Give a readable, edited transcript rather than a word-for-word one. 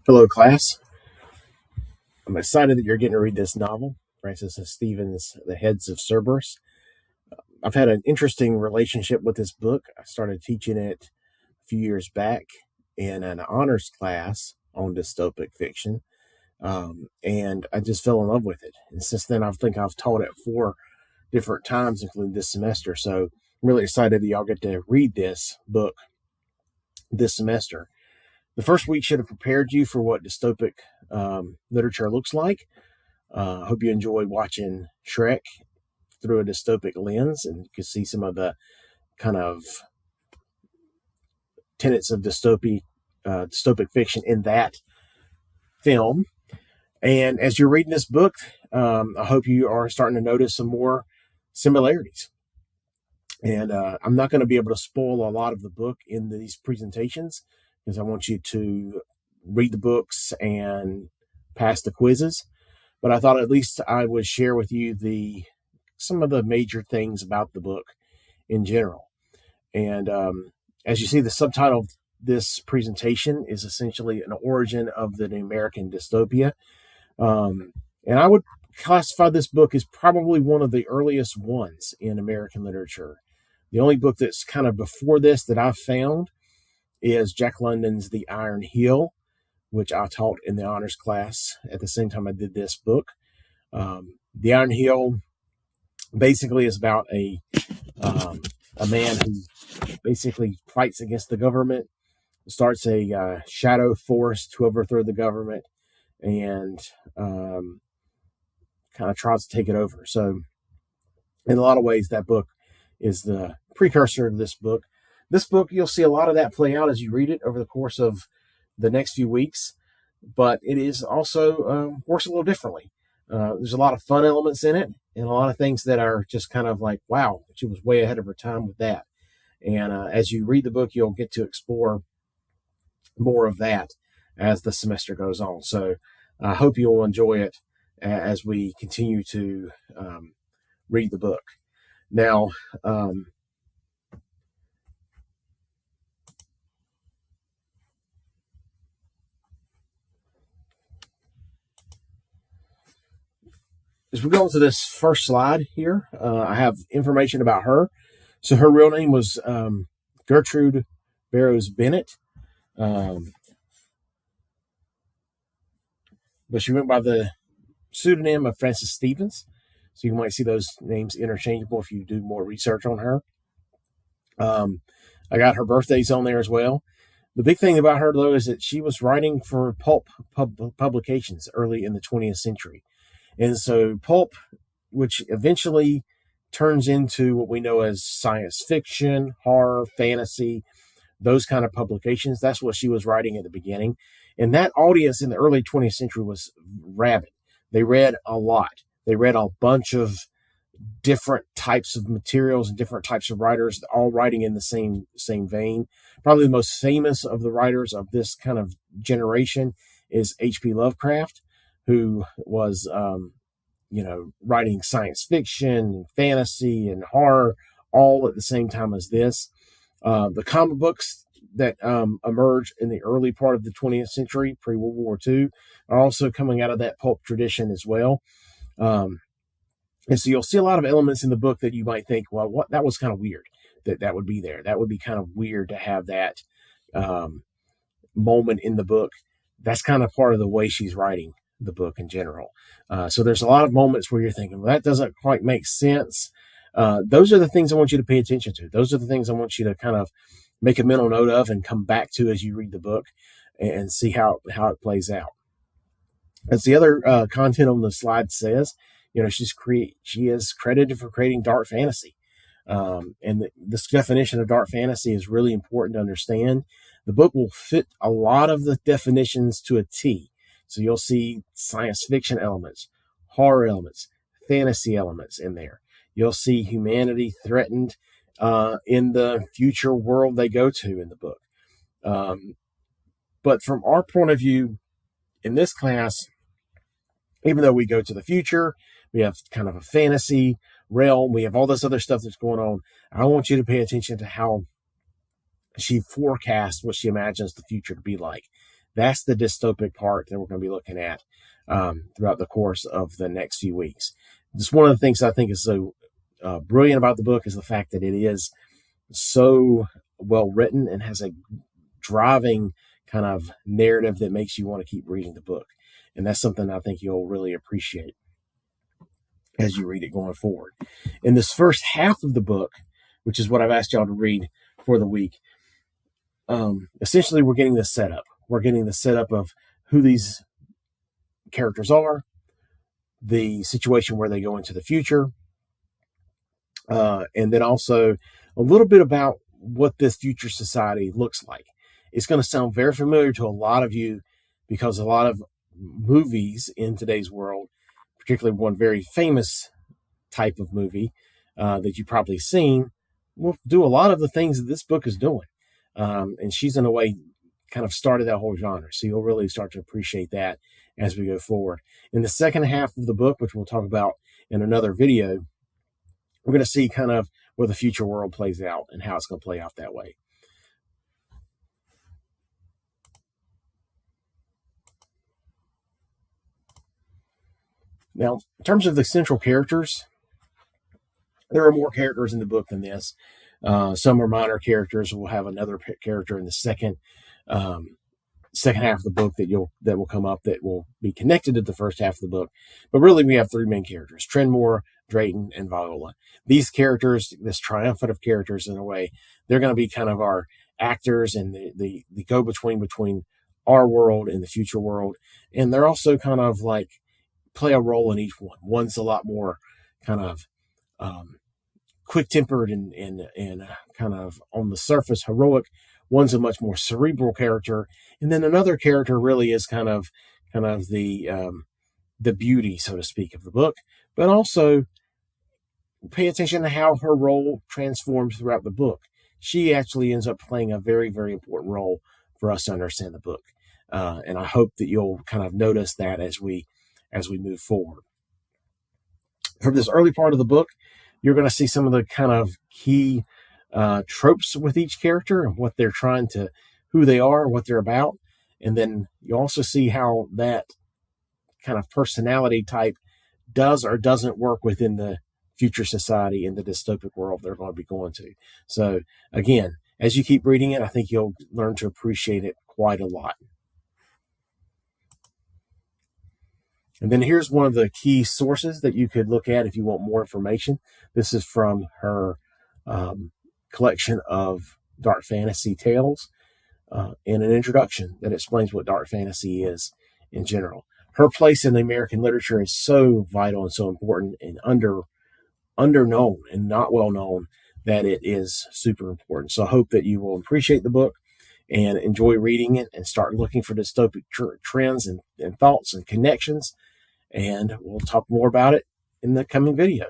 Hello, class. I'm excited that you're getting to read this novel, Francis and Stephen's The Heads of Cerberus. I've had an interesting relationship with this book. I started teaching it a few years back in an honors class on dystopic fiction, and I just fell in love with it. And since then, I think I've taught it 4 different times, including this semester. So I'm really excited that y'all get to read this book this semester. The first week should have prepared you for what dystopic literature looks like. I hope you enjoyed watching Shrek through a dystopic lens, and you can see some of the kind of tenets of dystopic fiction in that film. And as you're reading this book, I hope you are starting to notice some more similarities. And I'm not going to be able to spoil a lot of the book in these presentations because I want you to read the books and pass the quizzes. But I thought at least I would share with you some of the major things about the book in general. And as you see, the subtitle of this presentation is essentially an origin of the American dystopia. And I would classify this book as probably one of the earliest ones in American literature. The only book that's kind of before this that I've found is Jack London's The Iron Heel, which I taught in the honors class at the same time I did this book. The Iron Heel basically is about a man who basically fights against the government, starts a shadow force to overthrow the government, and kind of tries to take it over. So in a lot of ways, that book is the precursor to this book. This book, you'll see a lot of that play out as you read it over the course of the next few weeks, but it is also works a little differently. There's a lot of fun elements in it and a lot of things that are just kind of like, wow, she was way ahead of her time with that. And as you read the book, you'll get to explore more of that as the semester goes on. So I hope you'll enjoy it as we continue to read the book. Now, as we go into this first slide here, I have information about her. So her real name was Gertrude Barrows Bennett, but she went by the pseudonym of Frances Stevens. So you might see those names interchangeable if you do more research on her. I got her birthdays on there as well. The big thing about her, though, is that she was writing for pulp publications early in the 20th century. And so pulp, which eventually turns into what we know as science fiction, horror, fantasy, those kind of publications, that's what she was writing at the beginning. And that audience in the early 20th century was rabid. They read a lot. They read a bunch of different types of materials and different types of writers, all writing in the same vein. Probably the most famous of the writers of this kind of generation is H.P. Lovecraft, who was, writing science fiction, fantasy, and horror all at the same time as this. The comic books that emerged in the early part of the 20th century, pre-World War II, are also coming out of that pulp tradition as well. And so you'll see a lot of elements in the book that you might think, well, what that was kind of weird that would be there. That would be kind of weird to have that moment in the book. That's kind of part of the way she's writing the book in general. So there's a lot of moments where you're thinking, well, that doesn't quite make sense. Those are the things I want you to pay attention to. Those are the things I want you to kind of make a mental note of and come back to as you read the book and see how it plays out. As the other content on the slide says, she is credited for creating dark fantasy. And this definition of dark fantasy is really important to understand. The book will fit a lot of the definitions to a T. So you'll see science fiction elements, horror elements, fantasy elements in there. You'll see humanity threatened in the future world they go to in the book. But from our point of view in this class, even though we go to the future, we have kind of a fantasy realm, we have all this other stuff that's going on. I want you to pay attention to how she forecasts what she imagines the future to be like. That's the dystopic part that we're going to be looking at throughout the course of the next few weeks. Just one of the things I think is so brilliant about the book is the fact that it is so well written and has a driving kind of narrative that makes you want to keep reading the book. And that's something I think you'll really appreciate as you read it going forward. In this first half of the book, which is what I've asked y'all to read for the week, essentially we're getting the setup. We're getting the setup of who these characters are, the situation where they go into the future, and then also a little bit about what this future society looks like. It's going to sound very familiar to a lot of you because a lot of movies in today's world, particularly one very famous type of movie that you've probably seen, will do a lot of the things that this book is doing. And she's, in a way, kind of started that whole genre. So you'll really start to appreciate that as we go forward. In the second half of the book, which we'll talk about in another video, we're going to see kind of where the future world plays out and how it's going to play out that way. Now, in terms of the central characters, there are more characters in the book than this. Some are minor characters. We'll have another character in the second half of the book that will come up that will be connected to the first half of the book. But really, we have three main characters: Trenmore, Drayton, and Viola. These characters, this triumvirate of characters, in a way, they're going to be kind of our actors and the go-between our world and the future world. And they're also kind of like play a role in each one. One's a lot more kind of quick-tempered and kind of on the surface heroic. One's a much more cerebral character, and then another character really is kind of the beauty, so to speak, of the book. But also pay attention to how her role transforms throughout the book. She actually ends up playing a very, very important role for us to understand the book, and I hope that you'll kind of notice that as we move forward. From this early part of the book, you're going to see some of the kind of key tropes with each character and what they're who they are, what they're about. And then you also see how that kind of personality type does or doesn't work within the future society and the dystopic world they're going to be going to. So again, as you keep reading it, I think you'll learn to appreciate it quite a lot. And then here's one of the key sources that you could look at if you want more information. This is from her collection of dark fantasy tales and an introduction that explains what dark fantasy is in general. Her place in the American literature is so vital and so important and underknown and not well known that it is super important. So I hope that you will appreciate the book and enjoy reading it and start looking for dystopic trends and thoughts and connections. And we'll talk more about it in the coming video.